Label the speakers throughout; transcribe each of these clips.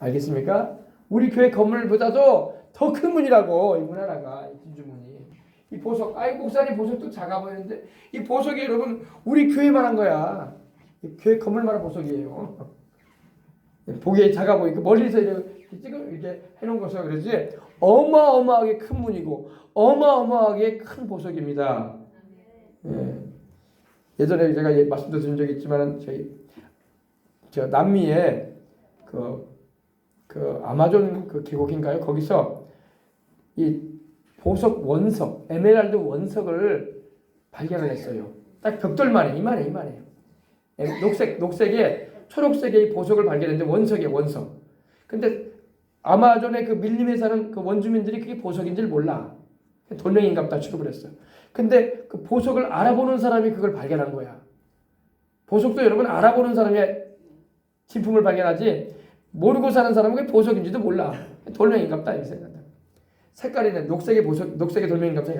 Speaker 1: 알겠습니까? 우리 교회 건물보다도 더 큰 문이라고, 이 문 하나가, 이 진주문이. 이 보석, 목사님 보석도 작아 보이는데 이 보석이 여러분 우리 교회만한 거야. 이 교회 건물만한 보석이에요. 보기에 작아 보이고 멀리서 이렇게 해놓은 것을 그러지 어마어마하게 큰 문이고 어마어마하게 큰 보석입니다. 예. 예전에 제가 말씀도 드린 적이 있지만 저 남미에 그 아마존 그 계곡인가요? 거기서 이 보석 원석, 에메랄드 원석을 발견을 했어요. 딱 벽돌만해, 이만해요. 녹색에 초록색의 보석을 발견했는데 원석이에요, 원석. 근데 아마존의 그 밀림에 사는 그 원주민들이 그게 보석인 줄 몰라. 돌멩이인갑다 취급을 했어요. 근데 그 보석을 알아보는 사람이 그걸 발견한 거야. 보석도 여러분 알아보는 사람이 진품을 발견하지 모르고 사는 사람은 그게 보석인지도 몰라. 돌멩이인갑다 이렇게 생각한다. 색깔이 녹색의 보석, 녹색의 돌멩이인갑다.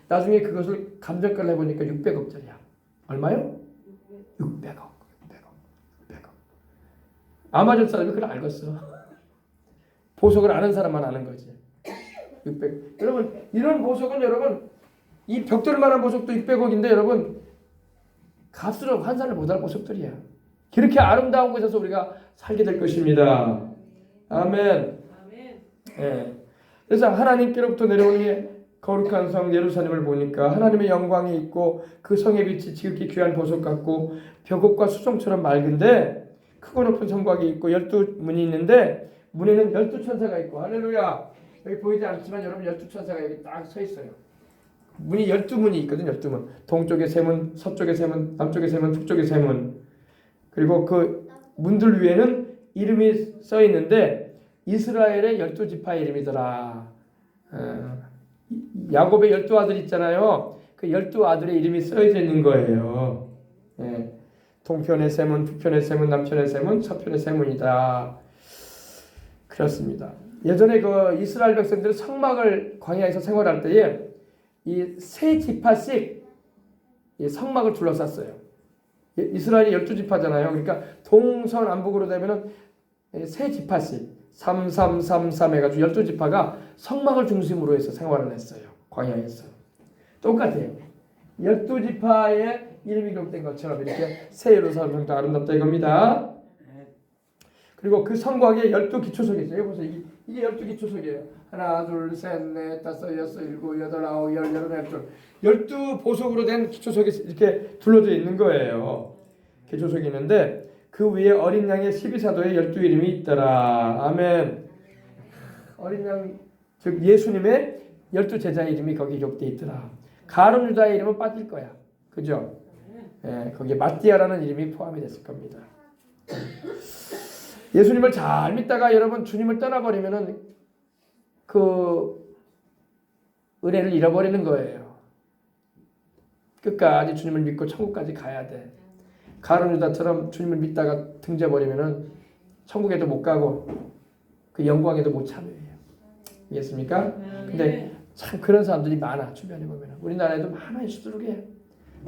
Speaker 1: 나중에 그것을 감정가를 해보니까 600억짜리야. 얼마요? 600억. 아마존 사람이 그걸 알겠어. 보석을 아는 사람만 아는 거지. 600. 여러분 이런 보석은 여러분 이 벽돌만한 보석도 600억인데 여러분 값으로 환산을 못할 보석들이야. 그렇게 아름다운 곳에서 우리가 살게 될 것입니다. 아멘. 예. 그래서 하나님께로부터 내려오는 게 거룩한 성 예루살렘을 보니까 하나님의 영광이 있고 그 성의 빛이 지극히 귀한 보석 같고 벽옥과 수정처럼 맑은데 크고 높은 성곽이 있고 12문이 있는데 문에는 12천사가 있고 할렐루야. 여기 보이지 않지만 여러분 12천사가 여기 딱 서 있어요. 문이 12문이 있거든요. 12문. 동쪽에 3문, 서쪽에 3문, 남쪽에 3문, 북쪽에 3문. 그리고 그 문들 위에는 이름이 써 있는데 이스라엘의 12지파의 이름이더라. 야곱의 12아들 있잖아요. 그 12아들의 이름이 써져 있는 거예요. 예. 동편의 3문, 북편의 3문, 남편의 3문, 서편의 3문이다. 그렇습니다. 예전에 그 이스라엘 백성들은 성막을 광야에서 생활할 때에 이 세 지파씩 이 성막을 둘러쌌어요. 이스라엘이 12지파잖아요. 그러니까 동서남북으로 되면은 세 지파씩 3333 해가지고 12지파가 성막을 중심으로 해서 생활을 했어요. 광야에서. 똑같아요. 12지파의 이름이 기록된 것처럼 이렇게 새 예루살렘 성도 아름답다 이겁니다. 그리고 그 성곽에 12기초석이 있어요. 보세요. 이게 12기초석이에요. 하나, 둘, 셋, 넷, 다섯, 여섯, 일곱, 여덟, 아홉, 열, 열한, 열둘. 12보석으로 된 기초석이 이렇게 둘러져 있는 거예요. 기초석이 있는데 그 위에 어린 양의 12사도의 12이름이 있더라. 아멘. 어린 양, 즉 예수님의 12제자의 이름이 거기 기록되어 있더라. 가룟 유다의 이름은 빠질 거야. 그죠? 예, 거기에 마띠아라는 이름이 포함이 됐을 겁니다. 예수님을 잘 믿다가 여러분 주님을 떠나버리면은 그 은혜를 잃어버리는 거예요. 끝까지 주님을 믿고 천국까지 가야 돼. 가룟 유다처럼 주님을 믿다가 등져버리면은 천국에도 못 가고 그 영광에도 못 참여해요. 이해했습니까? 근데 참 그런 사람들이 많아. 주변에 보면 우리나라에도 많아요. 수두룩해.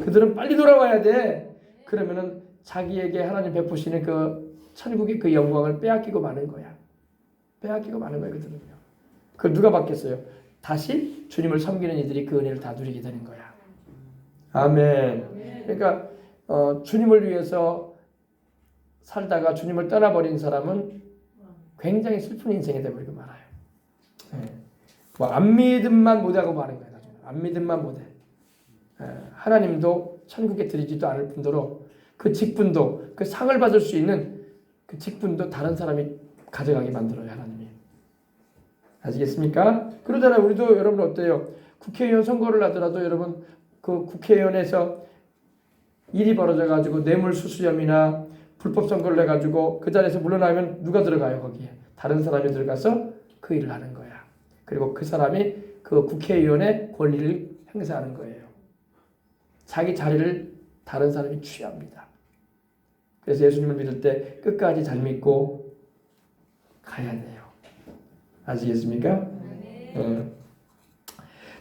Speaker 1: 그들은 빨리 돌아와야 돼. 그러면은 자기에게 하나님 베푸시는 그 천국의 그 영광을 빼앗기고 마는 거야. 빼앗기고 마는 거야 그들은요. 그걸 누가 받겠어요? 다시 주님을 섬기는 이들이 그 은혜를 다 누리게 되는 거야. 아멘. 그러니까 주님을 위해서 살다가 주님을 떠나버린 사람은 굉장히 슬픈 인생이 되버리고 말아요. 네. 뭐 안 믿음만 못하고 마는 거야. 나중에. 안 믿음만 못해. 하나님도 천국에 들이지도 않을 뿐더러 그 직분도 그 상을 받을 수 있는 그 직분도 다른 사람이 가져가게 만들어요. 하나님이. 아시겠습니까? 그러잖아요. 우리도 여러분 어때요? 국회의원 선거를 하더라도 여러분 그 국회의원에서 일이 벌어져가지고 뇌물수수혐의나 불법 선거를 해가지고 그 자리에서 물러나면 누가 들어가요? 거기에. 다른 사람이 들어가서 그 일을 하는 거야. 그리고 그 사람이 그 국회의원의 권리를 행사하는 거예요. 자기 자리를 다른 사람이 취합니다. 그래서 예수님을 믿을 때 끝까지 잘 믿고 가야 돼요. 아시겠습니까? 네.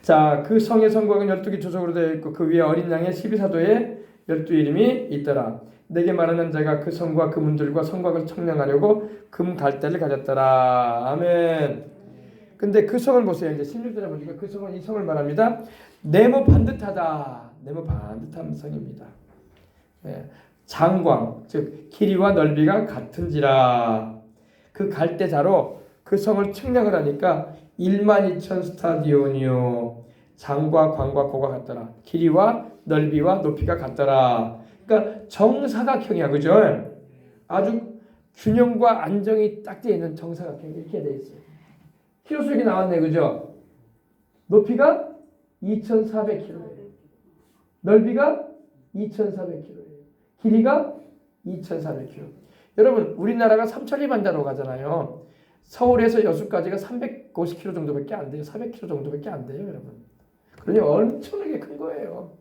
Speaker 1: 자, 그 성의 성곽은 12개 조석으로 되어 있고 그 위에 어린 양의 12사도의 12이름이 있더라. 내게 말하는 자가 그 성과 그 문들과 성곽을 청량하려고 금 갈대를 가졌더라. 아멘. 근데 그 성을 보세요. 이제 16절에 보니까 그 성은 이 성을 말합니다. 네모 반듯하다. 네모 반듯한 성입니다. 예. 장광, 즉 길이와 넓이가 같은지라. 그 갈대자로 그 성을 측량을 하니까 12,000 스타디온이요. 장과 광과 고가 같더라. 길이와 넓이와 높이가 같더라. 그러니까 정사각형이야, 그죠? 아주 균형과 안정이 딱 되어 있는 정사각형 이렇게 되어 있어요. 키로수 여기 나왔네, 그죠? 높이가 2,400km예요. 넓이가 2,400km예요. 길이가 2,400km. 여러분, 우리나라가 삼천리반자로 가잖아요. 서울에서 여수까지가 350km 정도밖에 안 돼요. 400km 정도밖에 안 돼요, 여러분. 그러니 엄청나게 큰 거예요.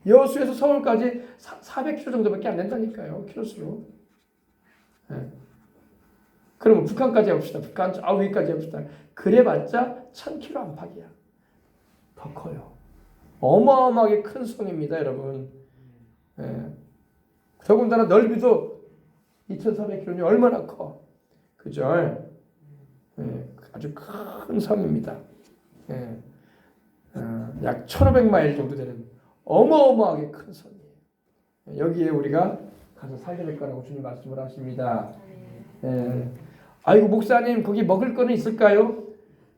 Speaker 1: 여수에서 서울까지 400km 정도밖에 안 된다니까요, 키로수로. 네. 그러면 북한까지 해봅시다. 북한 저 위까지 해봅시다. 그래봤자 1000km 안팎이야. 더 커요. 어마어마하게 큰 성입니다, 여러분. 예. 더군다나 넓이도 2,400km니 얼마나 커. 그죠? 예. 아주 큰 성입니다. 예. 약 1,500마일 정도 되는 어마어마하게 큰 성이에요. 여기에 우리가 가서 살게 될 거라고 주님 말씀을 하십니다. 예. 아이고 목사님 거기 먹을 거는 있을까요?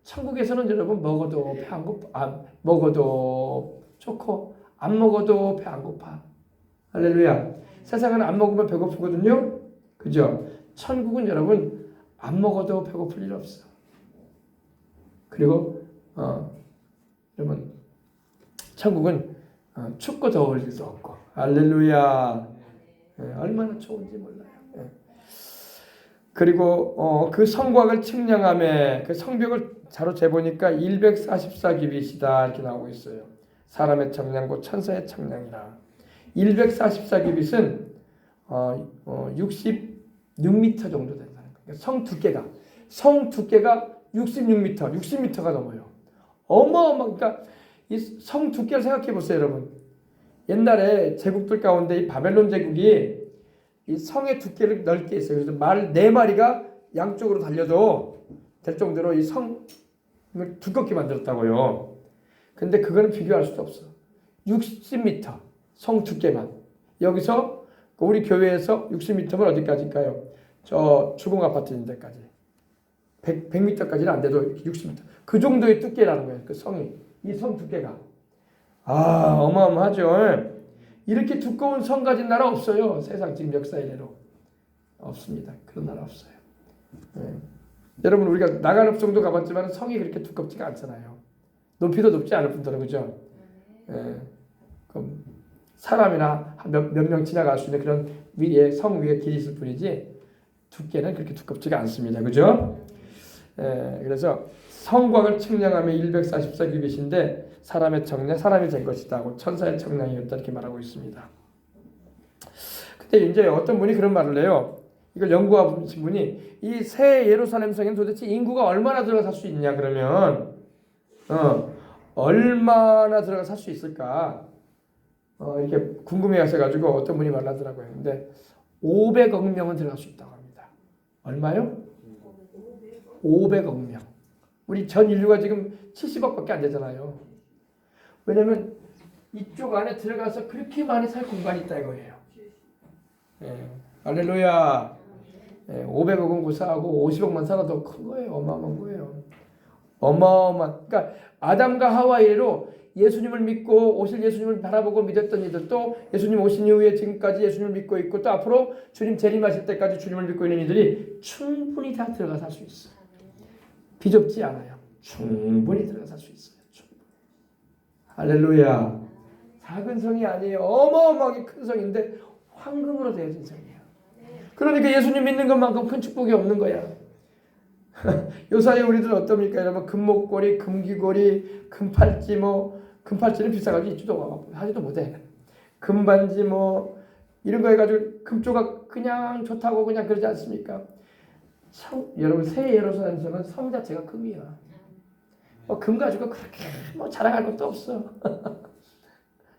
Speaker 1: 천국에서는 여러분 먹어도 배 안 고파, 먹어도 좋고 안 먹어도 배 안 고파. 할렐루야. 세상은 안 먹으면 배고프거든요. 그죠? 천국은 여러분 안 먹어도 배고플 일 없어. 그리고 여러분 천국은 춥고 더울 일도 없고. 할렐루야. 얼마나 좋은지 몰라요. 그리고 그 성곽을 측량함에 그 성벽을 자로 재보니까 144규빗이다 이렇게 나오고 있어요. 사람의 청량고 천사의 청량이라. 144규빗은 66m 정도 된다는 거예요. 성 두께가 66m, 60m가 넘어요. 그러니까 이 성 두께를 생각해 보세요, 여러분. 옛날에 제국들 가운데 이 바벨론 제국이 이 성의 두께를 넓게 했어요. 그래서 말 4마리가 양쪽으로 달려도 될 정도로 이 성을 두껍게 만들었다고요. 근데 그거는 비교할 수도 없어. 60m 성 두께만. 여기서 우리 교회에서 60m면 어디까지일까요? 저 주공 아파트 있는 데까지. 100m까지는 안 돼도 60m. 그 정도의 두께라는 거예요. 그 성이. 이 성 두께가. 어마어마하죠. 이렇게 두꺼운 성 가진 나라 없어요. 세상 지금 역사 이래로. 없습니다. 그런 나라 없어요. 여러분 우리가 나가는 정도 가봤지만 성이 그렇게 두껍지가 않잖아요. 높이도 높지 않을 뿐더러 그죠? 그럼 사람이나 몇 명 지나갈 수 있는 그런 위에 성 위에 길이 있을 뿐이지 두께는 그렇게 두껍지가 않습니다. 그죠? 그래서 성곽을 측량하며 144규빗인데 사람의 청량, 사람이 된 것이다 하고 천사의 청량이었다 이렇게 말하고 있습니다. 근데 이제 어떤 분이 그런 말을 해요. 이걸 연구하신 분이 이 새 예루살렘 성에는 도대체 인구가 얼마나 들어가 살 수 있냐 그러면 얼마나 들어가 살 수 있을까 이렇게 궁금해 하셔가지고 어떤 분이 말하더라고요. 근데 500억 명은 들어갈 수 있다고 합니다. 얼마요? 500억 명. 우리 전 인류가 지금 70억밖에 안 되잖아요. 왜냐면 이쪽 안에 들어가서 그렇게 많이 살 공간이 있다 이거예요. 할렐루야. 500억은 고사하고 50억만 살아도 큰 거예요. 어마어마한 거예요. 그러니까 아담과 하와 이래로 예수님을 믿고 오실 예수님을 바라보고 믿었던 이들도 예수님 오신 이후에 지금까지 예수님을 믿고 있고 또 앞으로 주님 재림하실 때까지 주님을 믿고 있는 이들이 충분히 다 들어가 살 수 있어요. 비좁지 않아요. 충분히 들어가 살 수 있어요. 충분히. 할렐루야. 작은 성이 아니에요. 어마어마하게 큰 성인데 황금으로 되어진 성이에요. 그러니까 예수님 믿는 것만큼 큰 축복이 없는 거야. 요사이 우리들 어떻습니까? 여러분 금목걸이, 금귀걸이, 금팔찌 금팔찌는 비싸가지고 입지도 하지도 못해. 금반지 이런 거 해가지고 금조각 그냥 좋다고 그냥 그러지 않습니까? 여러분 새 예루살렘성은 성 자체가 금이야. 금 가지고 그렇게 자랑할 것도 없어.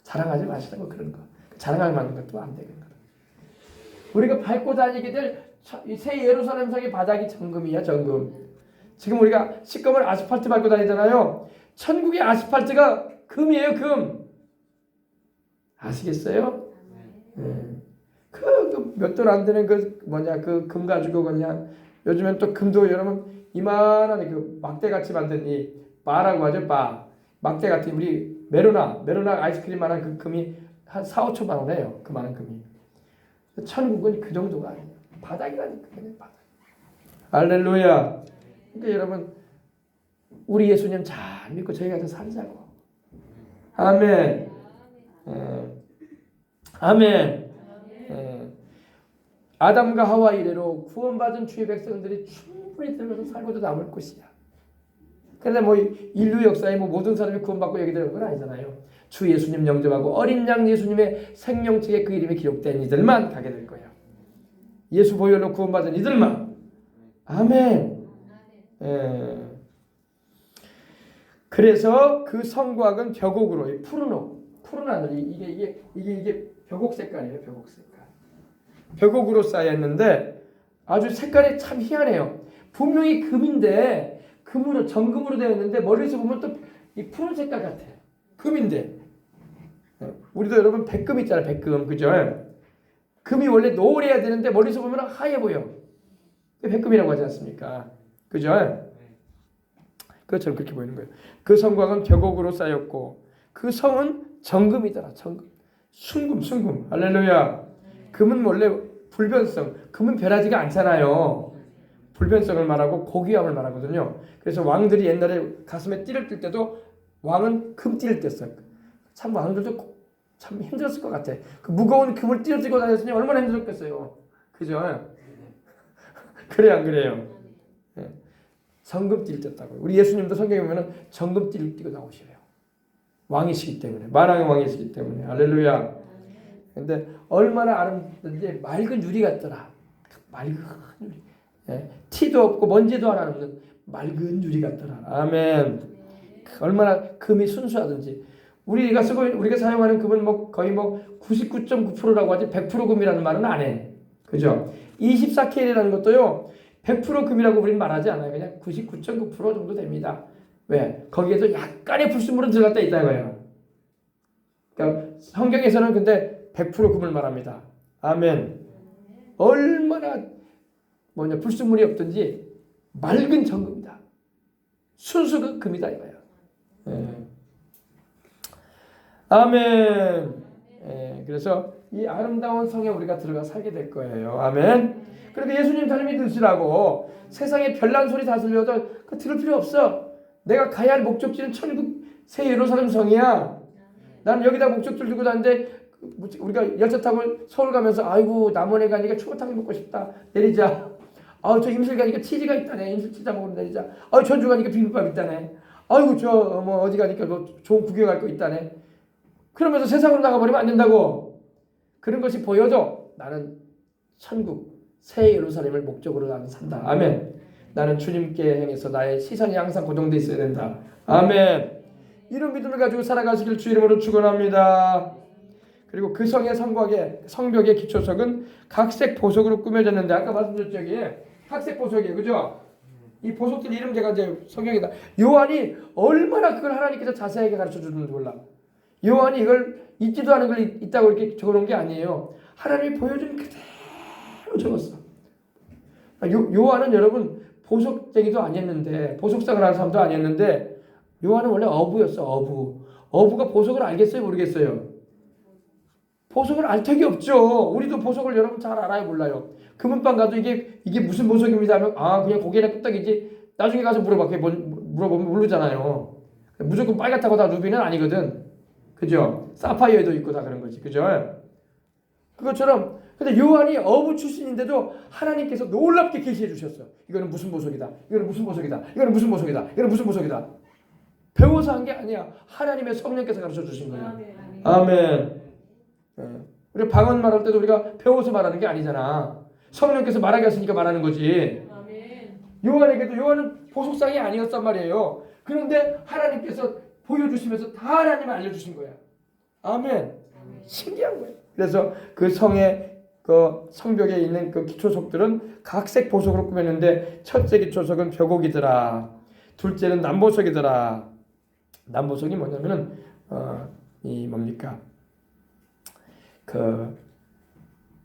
Speaker 1: 자랑하지 마시라고 그런 거. 자랑할 만한 것도 안 되는 거. 우리가 밟고 다니게 될 새 예루살렘 성의 바닥이 정금이야, 정금. 지금 우리가 시꺼먼 아스팔트 밟고 다니잖아요. 천국의 아스팔트가 금이에요, 금. 아시겠어요? 그 몇 돈 안 되는 그 금 가지고 그냥 요즘엔 또 금도 여러분 이만한 그 막대같이 만든 이 바라고 하죠, 바. 막대 같은 우리 메로나 아이스크림만한 그 금이 한 4, 5천만 원이에요. 그 많은 금이. 천국은 그 정도가 아니에요. 바닥이라니까, 그냥 바닥. 할렐루야. 그러니까 여러분 우리 예수님 잘 믿고 저희 가서 살자고. 아멘. 아멘. 아담과 하와 이래로 구원받은 주의 백성들이 충분히 들면서 살고도 남을 것이야. 그런데 뭐 인류 역사에 뭐 모든 사람이 구원받고 여기 들어온 건 아니잖아요. 주 예수님 영접하고 어린 양 예수님의 생명책에 그 이름이 기록된 이들만 가게 될 거예요. 예수 보혈로 구원받은 이들만. 아멘. 그래서 그 성곽은 벽옥으로 푸른 하늘 이게 벽옥 색깔이에요. 벽옥 색깔. 벽옥으로 쌓였는데 아주 색깔이 참 희한해요. 분명히 금인데 금으로 정금으로 되어 있는데 멀리서 보면 또 이 푸른 색깔 같아요. 금인데 우리도 여러분 백금 있잖아요. 백금 그죠? 금이 원래 노래야 되는데 멀리서 보면 하얘 보여. 백금이라고 하지 않습니까? 그죠? 그것처럼 그렇게 보이는 거예요. 그 성곽은 벽옥으로 쌓였고 그 성은 정금이더라. 정금. 순금. 할렐루야. 금은 원래 불변성. 금은 변하지가 않잖아요. 불변성을 말하고 고귀함을 말하거든요. 그래서 왕들이 옛날에 가슴에 띠를 뜰 때도 왕은 금띠를 뗐어요. 참 왕들도 참 힘들었을 것 같아. 그 무거운 금을 띠를 띠고 다녔으니 얼마나 힘들었겠어요. 그죠? 그래 안 그래요? 정금띠를 뗐다고요. 우리 예수님도 성경에 보면 정금띠를 띠고 나오시래요. 왕이시기 때문에. 만왕의 왕이시기 때문에. 할렐루야. 근데 얼마나 아름다운지 맑은 유리 같더라. 맑은 유리. 티도 없고 먼지도 하나 없는 맑은 유리 같더라. 아멘. 얼마나 금이 순수하든지. 우리가 사용하는 금은 뭐 거의 뭐 99.9%라고 하지 100% 금이라는 말은 안 해. 그죠? 24K라는 것도요. 100% 금이라고 우리는 말하지 않아요. 그냥 99.9% 정도 됩니다. 왜? 거기에도 약간의 불순물은 들어갔다 있다는 거예요. 그러니까 성경에서는 근데 100% 금을 말합니다. 아멘. 얼마나 불순물이 없든지 맑은 정금이다. 순수 금이다 이거예요. 아멘. 그래서 이 아름다운 성에 우리가 들어가 살게 될 거예요. 아멘. 그런데 예수님 잘 믿으시라고 세상에 별난 소리 다 들려도 그 들을 필요 없어. 내가 가야 할 목적지는 천국 새 예루살렘 성이야. 나는 여기다 목적지를 두고 다니는데 우리가 열차 타고 서울 가면서 아이고 남원에 가니까 추어탕이 먹고 싶다. 내리자. 저 임실 가니까 치즈가 있다네. 임실 치즈 먹으러 내리자. 전주 가니까 비빔밥 있다네. 아이고 저 뭐 어디 가니까 뭐 좋은 구경할 거 있다네. 그러면서 세상으로 나가버리면 안 된다고. 그런 것이 보여도 나는 천국 새 예루살렘을 목적으로 나는 산다. 아멘. 나는 주님께 향해서 나의 시선이 항상 고정되어 있어야 된다. 아멘. 이런 믿음을 가지고 살아가시길 주 이름으로 축원합니다. 그리고 그 성의 성벽의 기초석은 각색 보석으로 꾸며졌는데 아까 말씀드렸죠. 여기에 각색 보석이에요. 그죠? 이 보석들 이름 제가 이제 성경이다. 요한이 얼마나 그걸 하나님께서 자세하게 가르쳐 주는지 몰라. 요한이 이걸 있지도 않은 걸 있다고 이렇게 적어놓은 게 아니에요. 하나님이 보여준 그대로 적었어. 요한은 여러분 보석쟁이도 아니었는데 보석상을 하는 사람도 아니었는데 요한은 원래 어부였어. 어부가 보석을 알겠어요? 모르겠어요? 보석을 알 턱이 없죠. 우리도 보석을 여러분 잘 알아요? 몰라요? 금은방 가도 이게 무슨 보석입니다 하면 그냥 고개나 끄떡이지. 나중에 가서 물어보면 모르잖아요. 무조건 빨갛다고 다 루비는 아니거든. 그죠? 사파이어도 있고 다 그런 거지. 그죠? 그것처럼 근데 요한이 어부 출신인데도 하나님께서 놀랍게 계시해 주셨어. 이거는 무슨 보석이다. 이거는 무슨 보석이다. 이거는 무슨 보석이다. 이거는 무슨 보석이다. 배워서 한 게 아니야. 하나님의 성령께서 가르쳐 주신 거야. 아멘. 우리 방언 말할 때도 우리가 배워서 말하는 게 아니잖아. 성령께서 말하게 하시니까 말하는 거지. 요한은 보석상이 아니었단 말이에요. 그런데 하나님께서 보여주시면서 다 하나님을 알려주신 거야. 아멘. 신기한 거예요. 그래서 그 성의 그 성벽에 있는 그 기초석들은 각색 보석으로 꾸몄는데 첫째 기초석은 벽옥이더라. 둘째는 남보석이더라. 남보석이 뭐냐면은 이 뭡니까?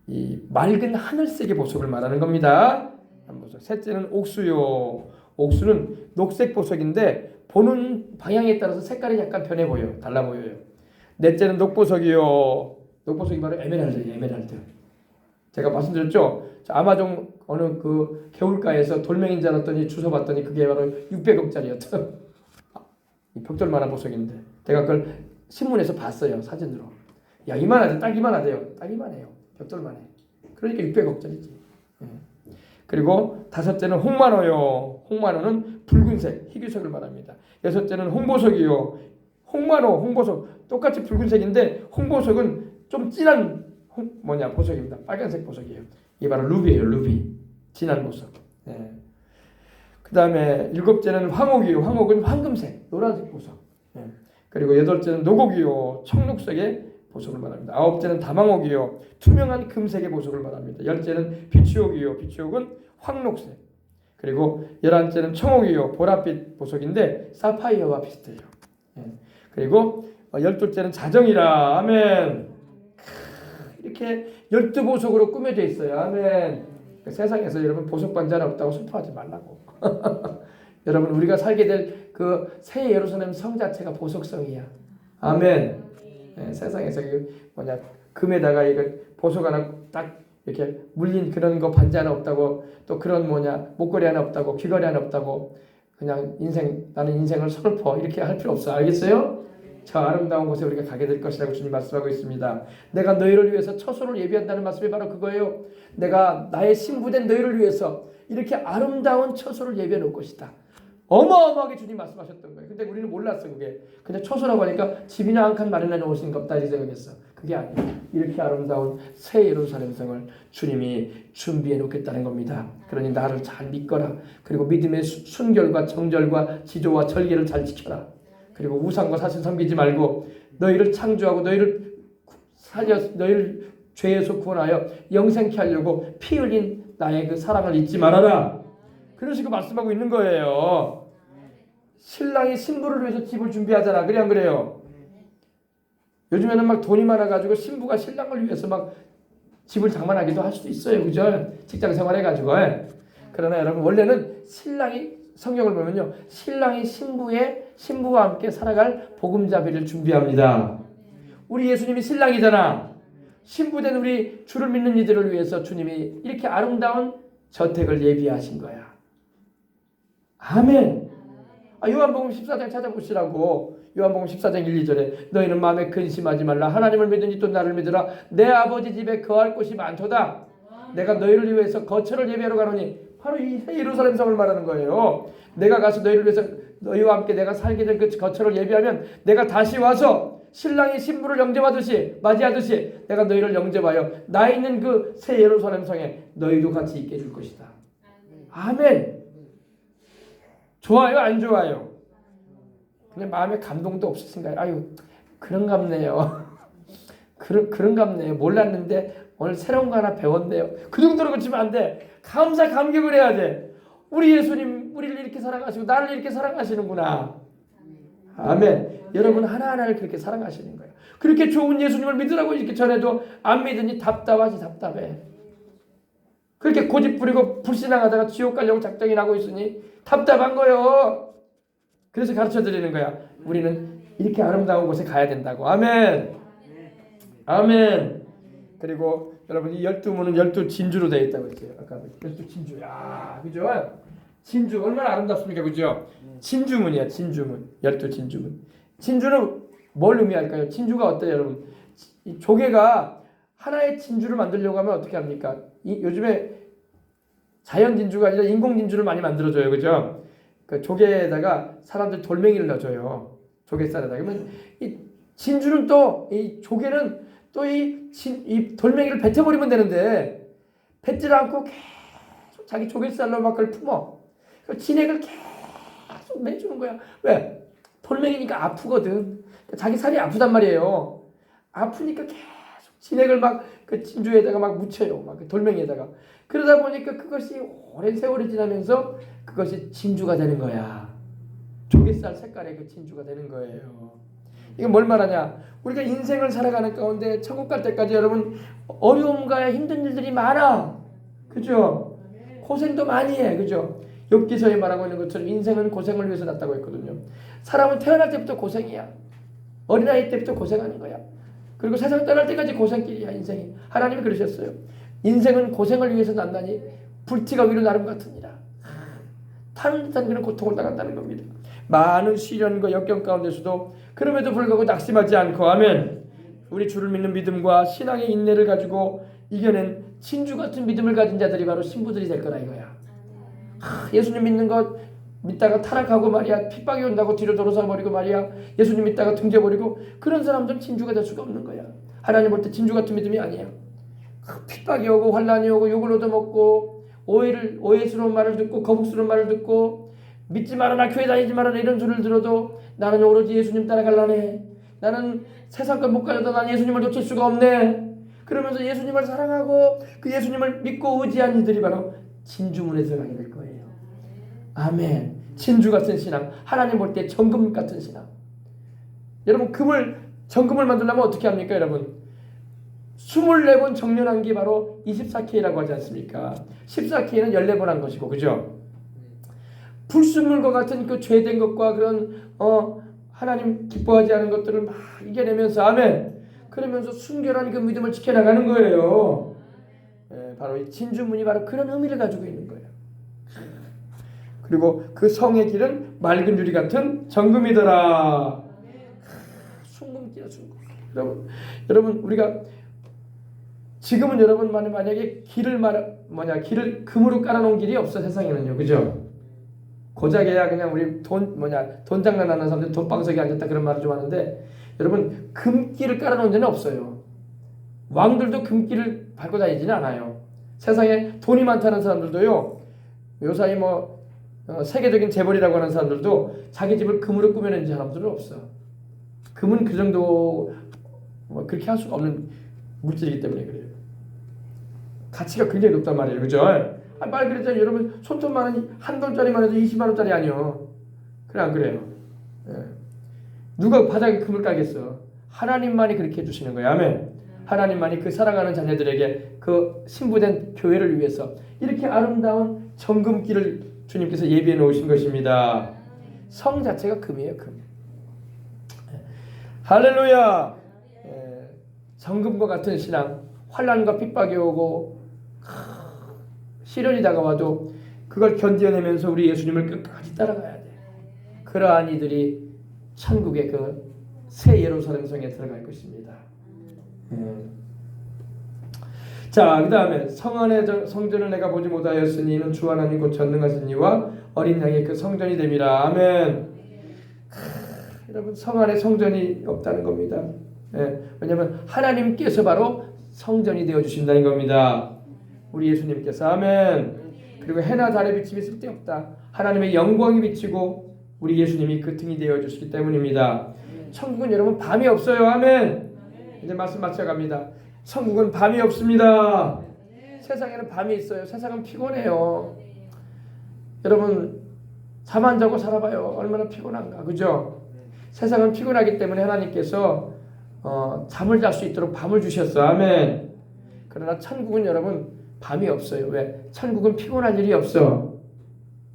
Speaker 1: 이 맑은 하늘색의 보석을 말하는 겁니다. 남보석. 셋째는 옥수요. 옥수는 녹색 보석인데 보는 방향에 따라서 색깔이 약간 변해 보여요. 달라 보여요. 넷째는 녹보석이요. 녹보석이 바로 에메랄드예요. 에메랄드. 제가 말씀드렸죠. 아마존 어느 그 개울가에서 돌멩이인 줄 알았더니 주워 봤더니 그게 바로 600억짜리였던 이 벽돌만한 보석인데 제가 그걸 신문에서 봤어요. 사진으로. 야, 이만하대. 딱 이만하대요. 딱 이만해요. 벽돌만해. 그러니까 600억짜리지. 그리고 다섯째는 홍만호요. 홍만호는 붉은색, 희귀석을 말합니다. 여섯째는 홍보석이요. 홍만호, 홍보석 똑같이 붉은색인데 홍보석은 좀 진한 보석입니다. 빨간색 보석이에요. 이게 바로 루비예요. 루비. 진한 보석. 그 다음에 일곱째는 황옥이요. 황옥은 황금색, 노란색 보석. 그리고 여덟째는 노곡이요. 청록색의 보석을 말합니다. 아홉째는 다망옥이요. 투명한 금색의 보석을 말합니다. 열째는 비추옥이요. 비추옥은 황록색. 그리고 11째는 청옥이요. 보랏빛 보석인데 사파이어와 비슷해요. 그리고 12째는 자정이라. 아멘. 이렇게 12보석으로 꾸며져 있어요. 아멘. 세상에서 여러분 보석 반지 하나 없다고 슬퍼하지 말라고. 여러분 우리가 살게 될 그 새 예루살렘 성 자체가 보석성이야. 아멘. 세상에서 금에다가 이거 보석 하나 딱 이렇게 물린 그런 거 반지 하나 없다고, 또 그런 목걸이 하나 없다고, 귀걸이 하나 없다고 그냥 나는 인생을 서글퍼 이렇게 할 필요 없어. 알겠어요? 저 아름다운 곳에 우리가 가게 될 것이라고 주님 말씀하고 있습니다. 내가 너희를 위해서 처소를 예비한다는 말씀이 바로 그거예요. 내가 나의 신부된 너희를 위해서 이렇게 아름다운 처소를 예비해 놓을 것이다. 어마어마하게 주님 말씀하셨던 거예요. 근데 우리는 몰랐어. 그게 그냥 처소라고 하니까 집이나 한 칸 마련해 놓으신 것 없다 이 생각했어. 그게 아니에요. 이렇게 아름다운 새 예루살렘 성을 주님이 준비해 놓겠다는 겁니다. 그러니 나를 잘 믿거라. 그리고 믿음의 순결과 정절과 지조와 절개를 잘 지켜라. 그리고 우상과 사신 섬기지 말고 너희를 창조하고 너희를 죄에서 구원하여 영생케 하려고 피 흘린 나의 그 사랑을 잊지 말아라. 그런 식으로 말씀하고 있는 거예요. 신랑이 신부를 위해서 집을 준비하잖아. 그래 안 그래요? 요즘에는 막 돈이 많아가지고 신부가 신랑을 위해서 막 집을 장만하기도 할 수도 있어요. 그죠? 직장 생활해가지고. 그러나 여러분 원래는 신랑이 성경을 보면요. 신랑이 신부와 함께 살아갈 보금자리를 준비합니다. 우리 예수님이 신랑이잖아. 신부된 우리 주를 믿는 이들을 위해서 주님이 이렇게 아름다운 저택을 예비하신 거야. 아멘. 요한복음 14장 찾아보시라고. 요한복음 14장 1, 2절에 너희는 마음에 근심하지 말라. 하나님을 믿으니 또 나를 믿으라. 내 아버지 집에 거할 곳이 많도다. 내가 너희를 위해서 거처를 예비하러 가노니 바로 이 예루살렘 성을 말하는 거예요. 내가 가서 너희를 위해서 너희와 함께 내가 살게 될 그 거처를 예비하면 내가 다시 와서 신랑이 신부를 맞이하듯이 내가 너희를 영접하여 나 있는 그 새 예루살렘 성에 너희도 같이 있게 해줄 것이다. 아멘. 좋아요? 안 좋아요? 근데 마음에 감동도 없으신가요? 아유, 그런갑네요. 그런갑네요. 몰랐는데 오늘 새로운 거 하나 배웠네요. 그 정도로 그치면 안 돼. 감격을 해야 돼. 우리 예수님 우리를 이렇게 사랑하시고 나를 이렇게 사랑하시는구나. 아멘. 여러분 하나하나를 그렇게 사랑하시는 거예요. 그렇게 좋은 예수님을 믿으라고 이렇게 전해도 안 믿으니 답답해. 그렇게 고집 부리고 불신앙하다가 지옥 가려고 작정이 나고 있으니 답답한 거예요. 그래서 가르쳐 드리는 거야. 우리는 이렇게 아름다운 곳에 가야 된다고. 아멘. 아멘. 그리고 여러분 이 12문은 12진주로 되어 있다고 했어요. 아까 12진주. 야, 그죠? 진주 얼마나 아름답습니까? 그죠? 진주문이야. 진주문. 12진주문. 진주는 뭘 의미할까요? 진주가 어때요, 여러분? 이 조개가 하나의 진주를 만들려고 하면 어떻게 합니까? 요즘에 자연 진주가 아니라 인공 진주를 많이 만들어줘요. 그죠? 그 조개에다가 사람들 돌멩이를 넣어줘요. 조개살에다가. 그러면 이 진주는 또 이 조개는 또 이 돌멩이를 뱉어버리면 되는데 뱉질 않고 계속 자기 조개살로 막 그걸 품어. 그 진액을 계속 내주는 거야. 왜? 돌멩이니까 아프거든. 자기 살이 아프단 말이에요. 아프니까 계속 진액을 막 그 진주에다가 막 묻혀요. 막 그 돌멩이에다가. 그러다 보니까 그것이 오랜 세월이 지나면서 그것이 진주가 되는 거야. 조개살 색깔의 그 진주가 되는 거예요. 이건 뭘 말하냐? 우리가 인생을 살아가는 가운데 천국 갈 때까지 여러분 어려움과 힘든 일들이 많아. 그죠? 고생도 많이 해. 그죠? 욥기서에 말하고 있는 것처럼 인생은 고생을 위해서 났다고 했거든요. 사람은 태어날 때부터 고생이야. 어린아이 때부터 고생하는 거야. 그리고 세상 떠날 때까지 고생길이야 인생이. 하나님이 그러셨어요. 인생은 고생을 위해서 난다니 불티가 위로 나름 같으니라. 타는 듯한 그런 고통을 당한다는 겁니다. 많은 시련과 역경 가운데서도 그럼에도 불구하고 낙심하지 않고 아멘. 우리 주를 믿는 믿음과 신앙의 인내를 가지고 이겨낸 진주 같은 믿음을 가진 자들이 바로 신부들이 될 거라 이거야. 예수님 믿는 것 믿다가 타락하고 말이야 핍박이 온다고 뒤로 돌아서 버리고 말이야 예수님 믿다가 등져버리고 그런 사람들은 진주가 될 수가 없는 거야. 하나님 볼 때 진주 같은 믿음이 아니야. 핍박이 오고 환난이 오고 욕을 얻어먹고 오해스러운 말을 듣고 거북스러운 말을 듣고 믿지 말아라 교회 다니지 말아라 이런 소리를 들어도 나는 오로지 예수님 따라갈라네. 나는 세상 것 못 가져도 난 예수님을 놓칠 수가 없네. 그러면서 예수님을 사랑하고 그 예수님을 믿고 의지한 이들이 바로 진주문에 들어가게 될 거예요. 아멘. 진주 같은 신앙. 하나님 볼 때 정금 같은 신앙. 여러분 정금을 만들려면 어떻게 합니까 여러분? 24번 정련한 게 바로 24K라고 하지 않습니까? 14K는 14번 한 것이고 그죠? 불순물과 같은 그 죄된 것과 그런 하나님 기뻐하지 않은 것들을 막 이겨내면서 아멘. 그러면서 순결한 그 믿음을 지켜나가는 거예요. 바로 이 진주문이 바로 그런 의미를 가지고 있는 거예요. 그리고 그 성의 길은 맑은 유리 같은 정금이더라. 순금길이야 순금. 여러분 우리가 지금은 여러분 만약에 길을 금으로 깔아놓은 길이 없어 세상에는요, 그죠? 고작해야 그냥 우리 돈 장난하는 사람들 돈방석에 앉았다 그런 말을 좀 하는데 여러분 금길을 깔아놓은 데는 없어요. 왕들도 금길을 밟고 다니지는 않아요. 세상에 돈이 많다는 사람들도요, 요사이 세계적인 재벌이라고 하는 사람들도 자기 집을 금으로 꾸며낸 사람들은 없어. 금은 그 정도 그렇게 할 수가 없는 물질이기 때문에 그래요. 가치가 굉장히 높단 말이에요, 그죠? 말 그랬잖아요. 여러분 손톱만 한 $1만 해도 20만 원짜리 아니요. 그래 안 그래요? 누가 바닥에 금을 까겠어? 하나님만이 그렇게 해주시는 거예요. 아멘. 하나님만이 그 사랑하는 자녀들에게 그 신부된 교회를 위해서 이렇게 아름다운 정금길을 주님께서 예비해 놓으신 것입니다. 성 자체가 금이에요, 금. 할렐루야. 정금과 같은 신앙. 환난과 핍박이 오고 시련이 다가와도 그걸 견뎌내면서 우리 예수님을 끝까지 따라가야 돼. 그러한 이들이 천국의 그 새 예루살렘 성에 들어갈 것입니다. 자, 그 다음에 성 안의 성전을 내가 보지 못하였으니 이는 주 하나님 곧 전능하신 이와 어린 양의 그 성전이 됨이라. 아멘. 여러분 성 안에 성전이 없다는 겁니다. 왜냐하면 하나님께서 바로 성전이 되어주신다는 겁니다. 우리 예수님께서. 아멘. 그리고 해나 달의 비침이 쓸데없다. 하나님의 영광이 비치고 우리 예수님이 그 등이 되어주시기 때문입니다. 천국은 여러분 밤이 없어요. 아멘. 이제 말씀 마쳐갑니다. 천국은 밤이 없습니다. 세상에는 밤이 있어요. 세상은 피곤해요. 여러분 잠 안 자고 살아봐요. 얼마나 피곤한가. 그죠? 세상은 피곤하기 때문에 하나님께서 잠을 잘 수 있도록 밤을 주셨어. 아멘. 그러나 천국은 여러분 밤이 없어요. 왜? 천국은 피곤할 일이 없어.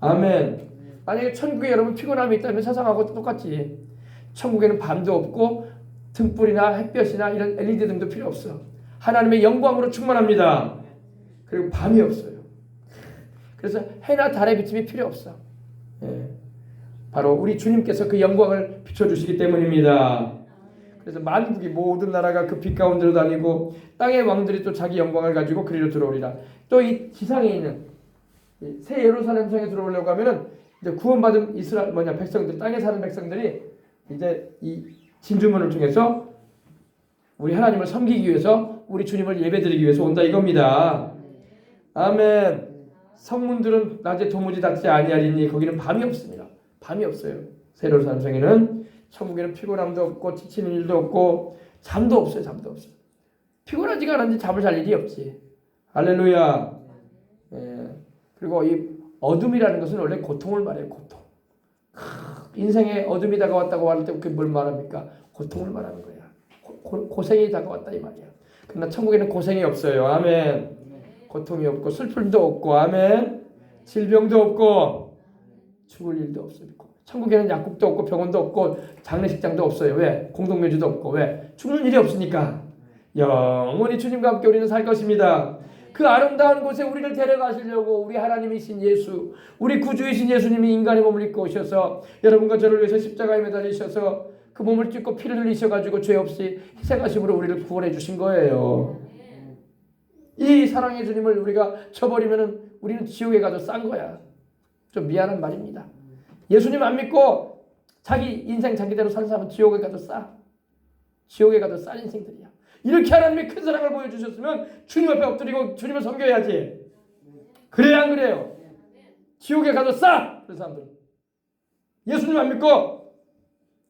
Speaker 1: 아멘. 만약에 천국에 여러분 피곤함이 있다면 세상하고 똑같지. 천국에는 밤도 없고 등불이나 햇볕이나 이런 LED 등도 필요 없어. 하나님의 영광으로 충만합니다. 그리고 밤이 없어요. 그래서 해나 달의 비침이 필요 없어. 바로 우리 주님께서 그 영광을 비춰주시기 때문입니다. 그래서 만국이 모든 나라가 그 빛 가운데로 다니고 땅의 왕들이 또 자기 영광을 가지고 그리로 들어오리라. 또 이 지상에 있는 새 예루살렘 성에 들어오려고 하면은 이제 구원받은 이스라엘 백성들, 땅에 사는 백성들이 이제 이 진주문을 통해서 우리 하나님을 섬기기 위해서 우리 주님을 예배드리기 위해서 온다 이겁니다. 아멘. 성문들은 낮에 도무지 닫지 아니하리니 거기는 밤이 없습니다. 밤이 없어요. 새 예루살렘 성에는. 천국에는 피곤함도 없고 지치는 일도 없고 잠도 없어요. 잠도 없어요. 피곤하지가 않은데 잠을 잘 일이 없지. 할렐루야. 예. 그리고 이 어둠이라는 것은 원래 고통을 말해요. 고통. 인생에 어둠이 다가왔다고 할 때 그게 뭘 말합니까? 고통을 말하는 거야. 고생이 다가왔다 이 말이야. 그러나 천국에는 고생이 없어요. 아멘. 고통이 없고 슬픔도 없고 아멘. 질병도 없고 죽을 일도 없습니다. 천국에는 약국도 없고 병원도 없고 장례식장도 없어요. 왜? 공동묘지도 없고 왜? 죽는 일이 없으니까 영원히 주님과 함께 우리는 살 것입니다. 그 아름다운 곳에 우리를 데려가시려고 우리 하나님이신 예수, 우리 구주이신 예수님이 인간의 몸을 입고 오셔서 여러분과 저를 위해서 십자가에 매달리셔서 그 몸을 찢고 피를 흘리셔가지고 죄 없이 희생하심으로 우리를 구원해 주신 거예요. 이 사랑의 주님을 우리가 쳐버리면 우리는 지옥에 가서 싼 거야. 좀 미안한 말입니다. 예수님 안 믿고 자기 인생 자기대로 사는 사람은 지옥에 가서 싸. 지옥에 가서 싼 인생들이야. 이렇게 하나님의 큰 사랑을 보여주셨으면 주님 앞에 엎드리고 주님을 섬겨야지. 그래야 안 그래요? 지옥에 가서 싸! 그런 사람들은. 예수님 안 믿고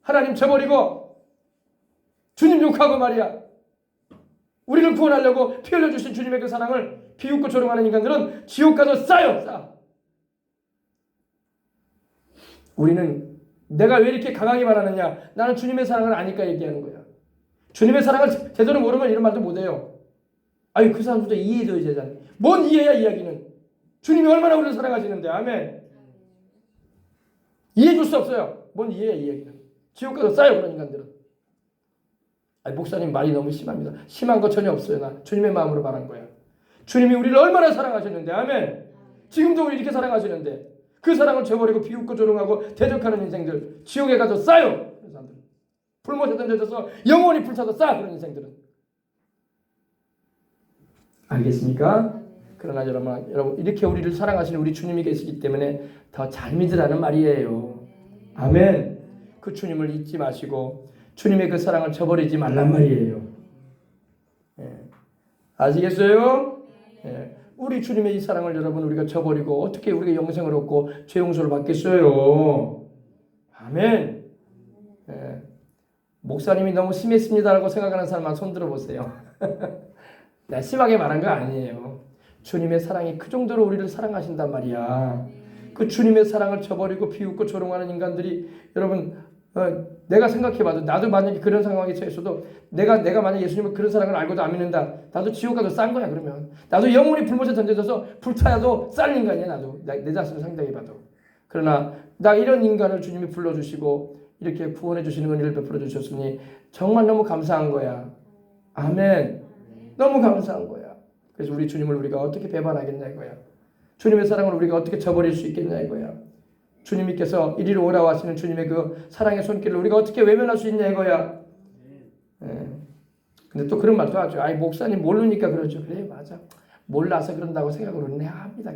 Speaker 1: 하나님 쳐버리고 주님 욕하고 말이야. 우리를 구원하려고 피 흘려주신 주님의 그 사랑을 비웃고 조롱하는 인간들은 지옥 가서 싸요. 싸. 우리는 내가 왜 이렇게 강하게 말하느냐? 나는 주님의 사랑을 아니까 얘기하는 거야. 주님의 사랑을 제대로 모르면 이런 말도 못해요. 아니 그 사람들도 이해해줘야 되잖아. 뭔 이해야 이야기는. 주님이 얼마나 우리를 사랑하시는데. 아멘. 이해해줄 수 없어요. 뭔 이해야 이야기는. 지옥 가서 싸요 그런 인간들은. 아니 목사님 말이 너무 심합니다. 심한 거 전혀 없어요. 나 주님의 마음으로 말한 거야. 주님이 우리를 얼마나 사랑하셨는데. 아멘. 지금도 우리 이렇게 사랑하시는데 그 사랑을 저버리고 비웃고 조롱하고 대적하는 인생들 지옥에 가서 싸요. 그런 사람들. 불못에 던져져서 영원히 불타서 싸. 그런 인생들은. 알겠습니까? 그러나 여러분 이렇게 우리를 사랑하시는 우리 주님이 계시기 때문에 더 잘 믿으라는 말이에요. 아멘. 그 주님을 잊지 마시고 주님의 그 사랑을 저버리지 말란 말이에요. 예. 아시겠어요? 예. 우리 주님의 이 사랑을 여러분 우리가 저버리고 어떻게 우리가 영생을 얻고 죄 용서를 받겠어요? 아멘. 예. 목사님이 너무 심했습니다라고 생각하는 사람만 손 들어보세요. 내가 심하게 말한 거 아니에요. 주님의 사랑이 그 정도로 우리를 사랑하신단 말이야. 그 주님의 사랑을 저버리고 비웃고 조롱하는 인간들이 여러분 내가 생각해봐도 나도 만약에 그런 상황에 처했어도 내가 만약에 예수님을 그런 사랑을 알고도 안 믿는다. 나도 지옥 가도 싼 거야 그러면. 나도 영원히 불못에 던져져서 불타야도 싼 인간이야 나도. 내 자신을 상대해봐도. 그러나 나 이런 인간을 주님이 불러주시고 이렇게 구원해 주시는 은혜를 베풀어 주셨으니 정말 너무 감사한 거야. 아멘. 너무 감사한 거야. 그래서 우리 주님을 우리가 어떻게 배반하겠냐 이거야. 주님의 사랑을 우리가 어떻게 저버릴 수 있겠냐 이거야. 주님께서 이리로 오라고 하시는 주님의 그 사랑의 손길을 우리가 어떻게 외면할 수 있냐 이거야. 예. 근데 또 그런 말도 하죠. 아이 목사님 모르니까 그러죠. 그래 맞아. 몰라서 그런다고 생각을 합니다.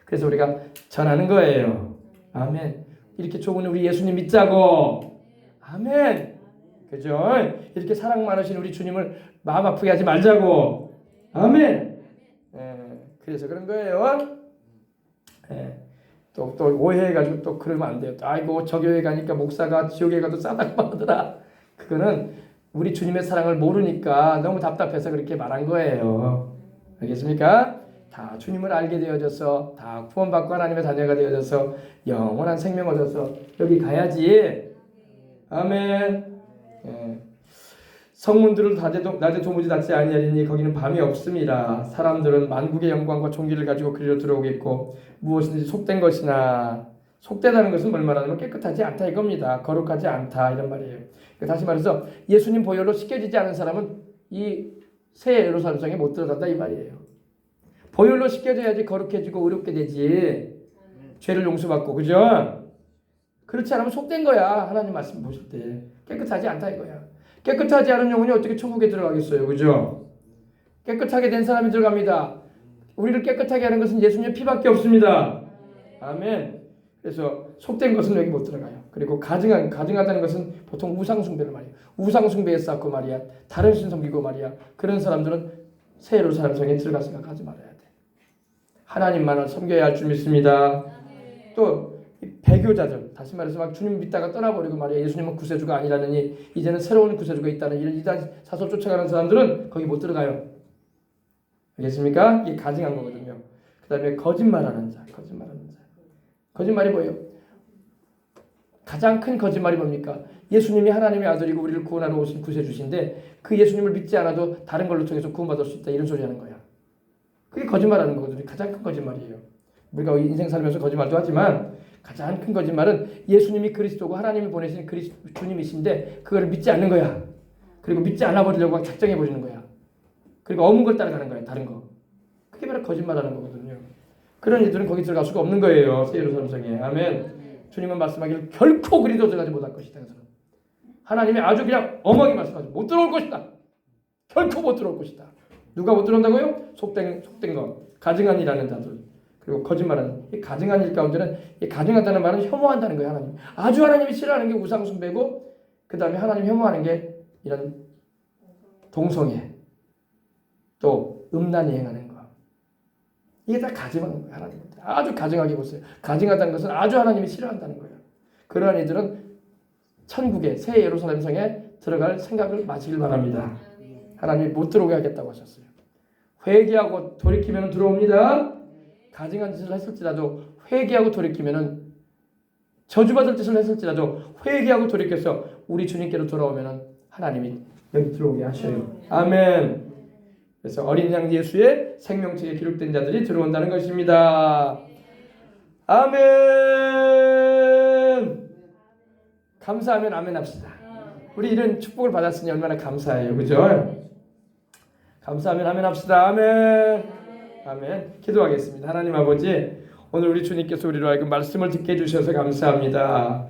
Speaker 1: 그래서 우리가 전하는 거예요. 아멘. 이렇게 좋은 우리 예수님 믿자고. 아멘. 그죠? 이렇게 사랑 많으신 우리 주님을 마음 아프게 하지 말자고. 아멘. 예. 그래서 그런 거예요. 예. 또 오해해가지고 또 그러면 안 돼요. 아이고 저 교회 가니까 목사가 지옥에 가도 싸다고 하더라. 그거는 우리 주님의 사랑을 모르니까 너무 답답해서 그렇게 말한 거예요. 알겠습니까? 다 주님을 알게 되어져서 다 구원받고 하나님의 자녀가 되어져서 영원한 생명 얻어서 여기 가야지. 아멘. 예. 성문들을 낮에 도무지 닫지 아니하리니 거기는 밤이 없습니다. 사람들은 만국의 영광과 존귀를 가지고 그리로 들어오겠고 무엇인지 속된 것이나 속되다는 것은 뭘 말하냐면 깨끗하지 않다 이겁니다. 거룩하지 않다 이런 말이에요. 다시 말해서 예수님 보혈로 씻겨지지 않은 사람은 이 새 예루살렘성에 못 들어간다 이 말이에요. 보혈로 씻겨져야지 거룩해지고 의롭게 되지. 죄를 용서받고 그죠? 그렇지 않으면 속된 거야. 하나님 말씀 보실 때 깨끗하지 않다 이거야. 깨끗하지 않은 영혼이 어떻게 천국에 들어가겠어요. 그죠? 깨끗하게 된 사람이 들어갑니다. 우리를 깨끗하게 하는 것은 예수님의 피밖에 없습니다. 아멘. 그래서 속된 것은 여기 못 들어가요. 그리고 가증하다는 것은 보통 우상숭배를 말이에요. 우상숭배에 쌓고 말이야. 다른 신 섬기고 말이야. 그런 사람들은 새 예루살렘성에 들어갈 생각하지 말아야 돼. 하나님만을 섬겨야 할 줄 믿습니다. 또 배교자들, 다시 말해서 막 주님 믿다가 떠나버리고 말이야, 예수님은 구세주가 아니라느니 이제는 새로운 구세주가 있다는 이런 이단 사설 쫓아가는 사람들은 거기 못 들어가요. 알겠습니까? 이게 가증한 거거든요. 그 다음에 거짓말하는 자. 거짓말이 뭐예요? 가장 큰 거짓말이 뭡니까? 예수님이 하나님의 아들이고 우리를 구원하러 오신 구세주신데 그 예수님을 믿지 않아도 다른 걸로 통해서 구원받을 수 있다, 이런 소리 하는 거야. 그게 거짓말하는 거거든요. 가장 큰 거짓말이에요. 우리가 인생 살면서 거짓말도 하지만 가장 큰 거짓말은 예수님이 그리스도고 하나님이 보내신 주님이신데 그걸 믿지 않는 거야. 그리고 믿지 않아 버리려고 작정해 버리는 거야. 그리고 어문 걸 따라가는 거야. 다른 거. 그게 바로 거짓말하는 거거든요. 그런 이들은 거기 들어갈 수가 없는 거예요. 새 예루살렘 성에. 아멘. 주님은 말씀하기를 결코 그리도 들어가지 못할 것이다. 하나님이 아주 그냥 엄하게 말씀하죠. 못 들어올 것이다. 결코 못 들어올 것이다. 누가 못 들어온다고요? 속된 거. 가증한이라는 자들. 그리고 거짓말하는. 이 가증한 일 가운데는 이 가증하다는 말은 혐오한다는 거예요. 하나님. 아주 하나님이 싫어하는 게 우상 숭배고, 그 다음에 하나님 혐오하는 게 이런 동성애, 또 음란히 행하는 거. 이게 다 가증한 거예요. 하나님. 아주 가증하게 보세요. 가증하다는 것은 아주 하나님이 싫어한다는 거예요. 그러한 이들은 천국의 새 예루살렘 성에 들어갈 생각을 마시길 바랍니다. 하나님이 못 들어오게 하겠다고 하셨어요. 회개하고 돌이키면 들어옵니다. 가증한 짓을 했을지라도 회개하고 돌이키면, 저주받을 짓을 했을지라도 회개하고 돌이켜서 우리 주님께로 돌아오면 하나님이 여기 들어오게 하셔요. 아멘. 그래서 어린 양 예수의 생명책에 기록된 자들이 들어온다는 것입니다. 아멘. 감사하면 아멘 합시다. 우리 이런 축복을 받았으니 얼마나 감사해요. 그죠? 감사하면 아멘 합시다. 아멘. 아멘. 기도하겠습니다. 하나님 아버지, 오늘 우리 주님께서 우리로 하여금 말씀을 듣게 해주셔서 감사합니다.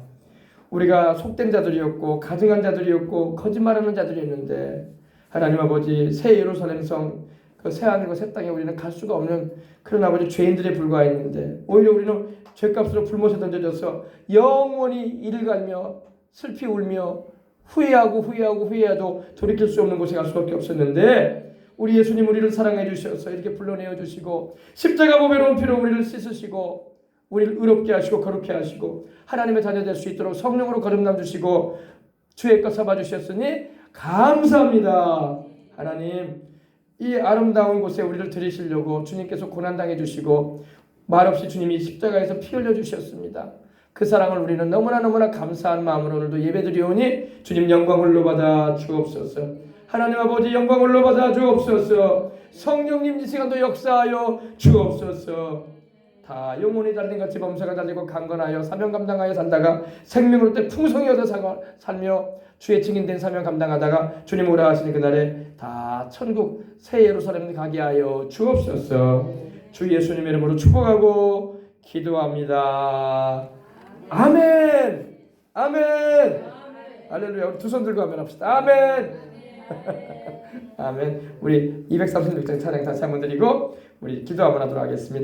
Speaker 1: 우리가 속된 자들이었고 가증한 자들이었고 거짓말하는 자들이었는데, 하나님 아버지, 새 예루살렘 성, 그 새 하늘과 새 땅에 우리는 갈 수가 없는 그런 아버지 죄인들에 불과했는데, 오히려 우리는 죄값으로 불못에 던져져서 영원히 이를 갈며 슬피 울며 후회해도 돌이킬 수 없는 곳에 갈 수밖에 없었는데, 우리 예수님 우리를 사랑해 주셔서 이렇게 불러내어 주시고 십자가 보배로운 피로 우리를 씻으시고 우리를 의롭게 하시고 거룩게 하시고 하나님의 자녀 될 수 있도록 성령으로 거듭남 주시고 주의 것 삼아 주셨으니 감사합니다. 하나님, 이 아름다운 곳에 우리를 들이시려고 주님께서 고난당해 주시고 말없이 주님이 십자가에서 피 흘려 주셨습니다. 그 사랑을 우리는 너무나 감사한 마음으로 오늘도 예배드리오니 주님 영광 홀로 받아 주옵소서. 하나님 아버지 영광 홀로 받아 주옵소서. 성령님 이 시간도 역사하여 주옵소서. 다 영혼이 달린 같이 범사가 달리고 강건하여 사명 감당하여 살다가 생명으로 때 풍성히 얻어 살며 주의 증인된 사명 감당하다가 주님 오라 하시는 그날에 다 천국 새 예루살렘 가게 하여 주옵소서. 주 예수님의 이름으로 축복하고 기도합니다. 아멘. 아멘. 할렐루야. 우리 두 손 들고 아멘 합시다. 아멘. 아멘. 우리 236장 찬양 다시 한번 드리고 우리 기도 한번 하도록 하겠습니다.